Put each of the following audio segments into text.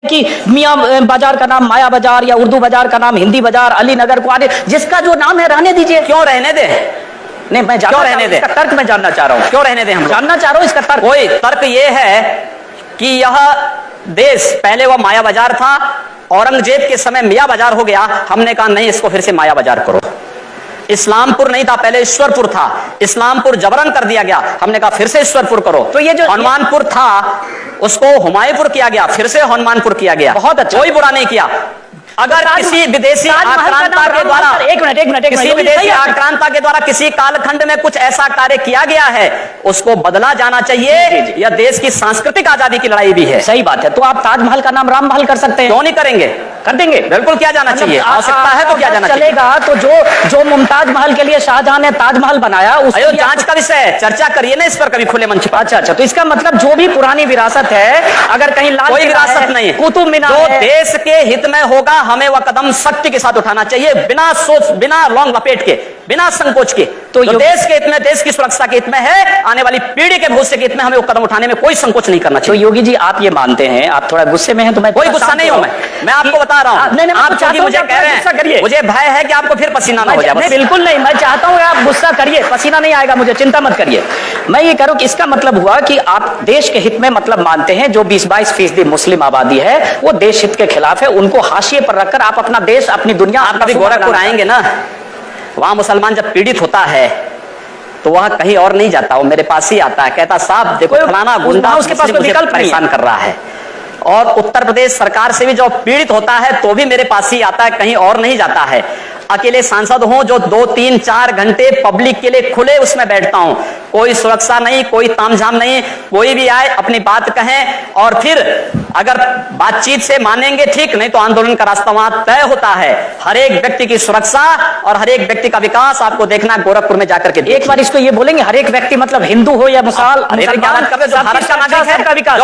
कि मियाँ बाजार का नाम माया बाजार या उर्दू बाजार का नाम हिंदी बाजार, अली नगर को आने, जिसका जो नाम है रहने दीजिए। क्यों रहने दे? नहीं, मैं क्यों रहने दे? तर्क मैं जानना चाह रहा हूँ। क्यों रहने दे? हम जानना चाह रहा हूँ इसका तर्क। कोई तर्क ये है कि यह देश पहले वह माया बाजार था, औरंगजेब के समय मियाँ बाजार हो गया। हमने कहा नहीं, इसको फिर से माया बाजार करो। इस्लामपुर नहीं था, पहले ईश्वरपुर था, इस्लामपुर जबरन कर दिया गया। हमने कहा फिर से ईश्वरपुर करो। तो ये जो हनुमानपुर था उसको हुमायूंपुर किया गया, फिर से हनुमानपुर किया गया। बहुत अच्छा, कोई बुरा नहीं किया। अगर किसी विदेशी आक्रांता के द्वारा एक मिनट किसी विदेशी आक्रांता के द्वारा किसी कालखंड में कुछ ऐसा कार्य किया गया है, उसको बदला जाना चाहिए। यह देश की सांस्कृतिक आजादी की लड़ाई भी है। सही बात है। तो आप ताजमहल का नाम राममहल कर सकते हैं, क्यों नहीं करेंगे? कर देंगे, बिल्कुल किया जाना चाहिए। आवश्यकता है तो किया जाना चलेगा। तो जो मुमताज महल के लिए शाहजहां ने ताजमहल बनाया, उसको जांच का विषय है, चर्चा करिए ना इस पर कभी खुले मंच पर। अच्छा, तो इसका मतलब जो भी पुरानी विरासत है, अगर कहीं लाल कोई विरासत नहीं, कुतुब मीनार जो देश के हित में होगा, हमें वह कदम सख्ती के साथ उठाना चाहिए, बिना सोच, बिना लौंग लपेट के, बिना संकोच के। तो देश के हित में, देश की सुरक्षा के हित में है, आने वाली पीढ़ी के भविष्य के हित में हमें वो कदम उठाने में कोई संकोच नहीं करना चाहिए। तो योगी जी, आप ये मानते हैं, आप थोड़ा गुस्से में हैं, तो मैं कोई गुस्सा नहीं हूं। मैं आपको बता रहा हूं, आप मुझे कह रहे हैं, मुझे भय है कि आपको फिर पसीना ना हो जाए। बिल्कुल नहीं, मैं चाहता हूं आप गुस्सा करिए, पसीना नहीं आएगा मुझे, चिंता मत करिए। मैं ये कह रहा हूं कि इसका मतलब हुआ कि आप देश के हित में मतलब मानते हैं, जो 20-22% मुस्लिम आबादी है वो देश हित के खिलाफ है, उनको हाशिए पर रखकर आप अपना देश, अपनी दुनिया। आप कभी गोरखपुर आएंगे ना, वहां मुसलमान जब पीड़ित होता है तो वह कहीं और नहीं जाता, वो मेरे पास ही आता है, कहता साहब देखो फलाना गुंडा उसके पास कोई विकल्प परेशान कर रहा है। और उत्तर प्रदेश सरकार से भी जो पीड़ित होता है तो भी मेरे पास ही आता है, कहीं और नहीं जाता है। अकेले सांसद हूं जो 2-3-4 घंटे पब्लिक के लिए खुले उसमें बैठता हूं, कोई सुरक्षा नहीं, कोई तामझाम नहीं, कोई भी आए अपनी बात कहें, और फिर अगर बातचीत से मानेंगे ठीक, नहीं तो आंदोलन का रास्ता वहां तय होता है। हर एक व्यक्ति की सुरक्षा और हर एक व्यक्ति का विकास आपको देखना गोरखपुर में जाकर के। एक बार इसको ये बोलेंगे, हर एक व्यक्ति मतलब हिंदू हो या मुसलमान, जो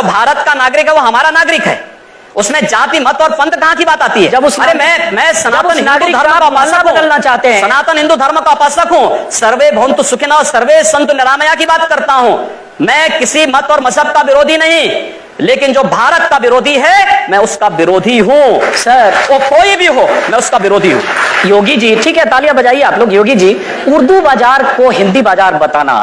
भारत का नागरिक है वो हमारा नागरिक है, उसमें जाति मत और पंथ कहां की बात आती है? जब अरे मैं सनातन हिंदू धर्म का उपासक बदलना चाहते हैं, सनातन हिंदू धर्म का उपासक हूं, सर्वे भवन्तु सुखिनः सर्वे सन्तु निरामया की बात करता हूं। मैं किसी मत और मजहब का विरोधी नहीं, लेकिन जो भारत का विरोधी है मैं उसका विरोधी हूं। सर वो कोई भी हो, मैं उसका विरोधी हूं। योगी जी, ठीक है, तालियां बजाइए आप लोग। योगी जी, उर्दू बाजार को हिंदी बाजार बताना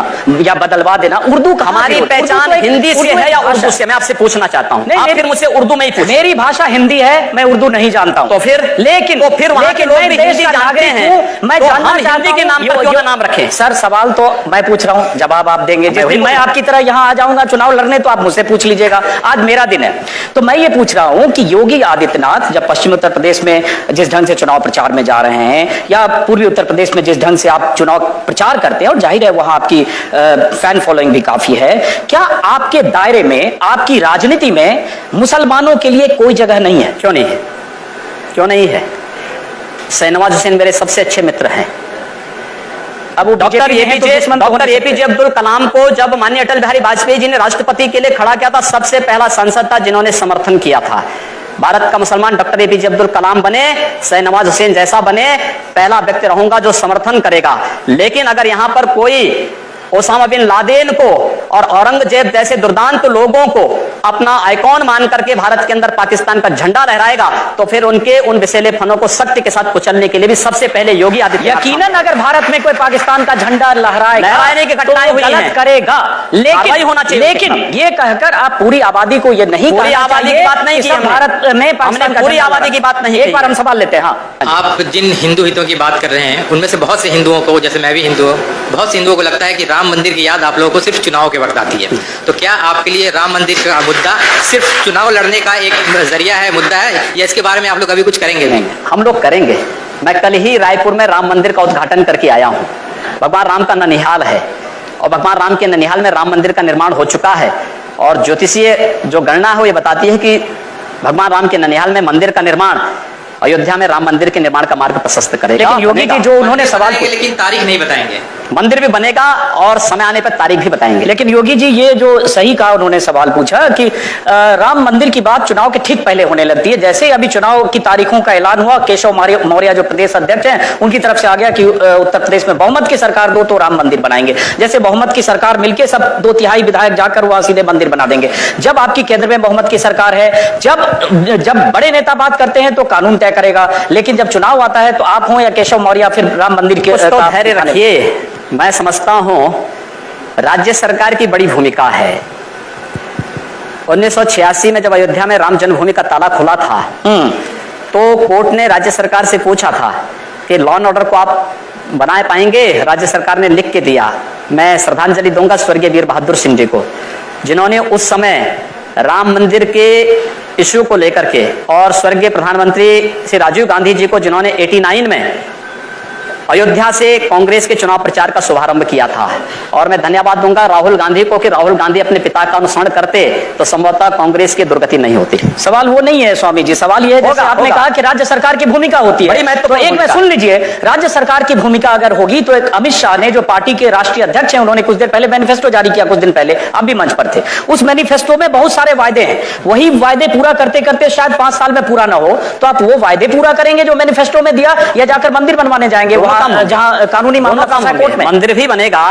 या बदलवा देना, उर्दू हमारी पहचान हिंदी से है या उर्दू से? मैं आपसे पूछना चाहता हूं। आप फिर मुझसे उर्दू में ही पूछिए। मेरी भाषा हिंदी है, मैं उर्दू नहीं जानता हूं। तो फिर लेकिन वहां के लोग भी हिंदी जानते हैं, मैं जानना चाहता हूं के नाम पर क्यों ना नाम रखें? सर सवाल तो मैं पूछ रहा हूं, जवाब आप देंगे। जिस दिन मैं आपकी तरह यहां आ जाऊंगा चुनाव लड़ने तो आप मुझसे पूछ लीजिएगा, आज मेरा दिन है। तो मैं ये पूछ रहा हूं कि योगी आदित्यनाथ जब पश्चिम उत्तर प्रदेश में जिस ढंग से चुनाव प्रचार में जा रहे हैं, या पूर्वी उत्तर प्रदेश में जिस ढंग से आप चुनाव प्रचार करते हैं, और जाहिर है वहां आपकी फैन फॉलोइंग भी काफी है, क्या आपके दायरे में, आपकी राजनीति में मुसलमानों के लिए कोई जगह नहीं है? क्यों नहीं है? क्यों नहीं है? शाहनवाज हुसैन मेरे सबसे अच्छे मित्र हैं। अब डॉक्टर एपीजे अब्दुल कलाम को जब माननीय अटल बिहारी वाजपेयी जी ने राष्ट्रपति के लिए खड़ा किया था, सबसे पहला सांसद था जिन्होंने समर्थन किया था। भारत का मुसलमान डॉक्टर एपीजे अब्दुल कलाम बने, शाहनवाज हुसैन जैसा बने, पहला व्यक्ति रहूंगा जो समर्थन करेगा। लेकिन अगर यहां पर कोई ओसामा बिन लादेन को और औरंगजेब जैसे दुर्दांत लोगों को अपना आइकॉन मान करके भारत के अंदर पाकिस्तान का झंडा लहराएगा, तो फिर उनके उन विषैले फनों को सख्ती के साथ कुचलने के लिए भी सबसे पहले योगी आदित्यनाथ। यकीनन अगर भारत में कोई पाकिस्तान का झंडा लहराने की घटनाएं हुई हैं, करेगा, लेकिन होना चाहिए। लेकिन ये कहकर आप पूरी आबादी को ये नहीं, पूरी आबादी की बात नहीं की, भारत में पाकिस्तान का पूरी आबादी की बात नहीं। एक बार हम सवाल लेते हैं। हाँ, आप जिन हिंदू हितों की बात कर रहे हैं, उनमें से बहुत से हिंदुओं को, जैसे मैं भी हिंदू हूँ, बहुत से हिंदुओं को लगता है कि राम मंदिर की याद आप लोगों को सिर्फ चुनाव के वक्त आती है। तो क्या आपके लिए राम मंदिर का मुद्दा सिर्फ चुनाव लड़ने का एक जरिया है, मुद्दा है, या इसके बारे में आप लोग अभी कुछ करेंगे? नहीं, हम लोग करेंगे। मैं कल ही रायपुर में राम मंदिर का उद्घाटन करके आया हूँ। भगवान राम का ननिहाल है, और भगवान राम के ननिहाल में राम मंदिर का निर्माण हो चुका है। और ज्योतिषीय जो गणना है ये बताती है कि भगवान राम के ननिहाल में मंदिर का निर्माण अयोध्या में राम मंदिर के निर्माण का मार्ग प्रशस्त करेगा। लेकिन योगी जी जो उन्होंने सवाल, लेकिन तारीख नहीं बताएंगे। मंदिर भी बनेगा और समय आने पर तारीख भी बताएंगे। लेकिन योगी जी ये जो सही कहा उन्होंने सवाल पूछा कि राम मंदिर की बात चुनाव के ठीक पहले होने लगती है। जैसे अभी चुनाव की तारीखों का ऐलान हुआ, केशव मौर्य जो प्रदेश अध्यक्ष हैं उनकी तरफ से आ गया कि उत्तर प्रदेश में बहुमत की सरकार दो तो राम मंदिर बनाएंगे। जैसे बहुमत की सरकार मिलकर सब 2/3 विधायक जाकर वहां सीधे मंदिर बना देंगे। जब आपकी केंद्र में बहुमत की सरकार है, जब बड़े नेता बात करते हैं तो कानून तय करेगा, लेकिन जब चुनाव आता है तो आप हो या केशव मौर्य फिर राम मंदिर के धैर्य रखिए। मैं समझता हूं राज्य सरकार की बड़ी भूमिका है। 1986 में जब अयोध्या में राम जन्मभूमि का ताला खुला था तो कोर्ट ने राज्य सरकार से पूछा था कि लॉ एंड ऑर्डर को आप बनाए पाएंगे। राज्य सरकार ने लिख के दिया। मैं श्रद्धांजलि दूंगा स्वर्गीय वीर बहादुर सिंह जी को, जिन्होंने उस समय राम मंदिर के इश्यू को लेकर के, और स्वर्गीय प्रधानमंत्री श्री राजीव गांधी जी को, जिन्होंने 89 में अयोध्या से कांग्रेस के चुनाव प्रचार का शुभारंभ किया था। और मैं धन्यवाद दूंगा राहुल गांधी को कि राहुल गांधी अपने पिता का अनुसरण करते तो संभवतः कांग्रेस की दुर्गति नहीं होती। सवाल वो नहीं है स्वामी जी, सवाल ये है जैसे आपने कहा कि राज्य सरकार की भूमिका होती है। तो एक में सुन लीजिए, राज्य सरकार की भूमिका अगर होगी तो एक अमित शाह ने, जो पार्टी के राष्ट्रीय अध्यक्ष हैं, उन्होंने कुछ देर पहले मैनिफेस्टो जारी किया, कुछ दिन पहले आप भी मंच पर थे। उस मैनिफेस्टो में बहुत सारे वायदे हैं। वही वायदे पूरा करते करते शायद 5 साल में पूरा ना हो, तो आप वो वायदे पूरा करेंगे जो मैनिफेस्टो में दिया, या जाकर मंदिर बनवाने जाएंगे जहां कानूनी मामला कोर्ट में? मंदिर भी बनेगा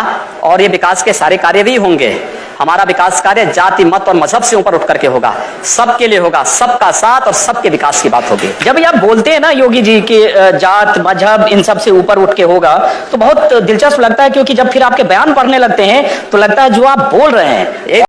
और ये विकास के सारे कार्य भी होंगे। हमारा विकास कार्य जाति, मत और मजहब से ऊपर उठ करके होगा, सबके लिए होगा, सबका साथ और सबके विकास की बात होगी। जब आप बोलते हैं ना योगी जी कि जात मजहब इन सब से ऊपर उठ के होगा, तो बहुत दिलचस्प लगता है, क्योंकि जब फिर आपके बयान पढ़ने लगते हैं तो लगता है जो आप बोल रहे हैं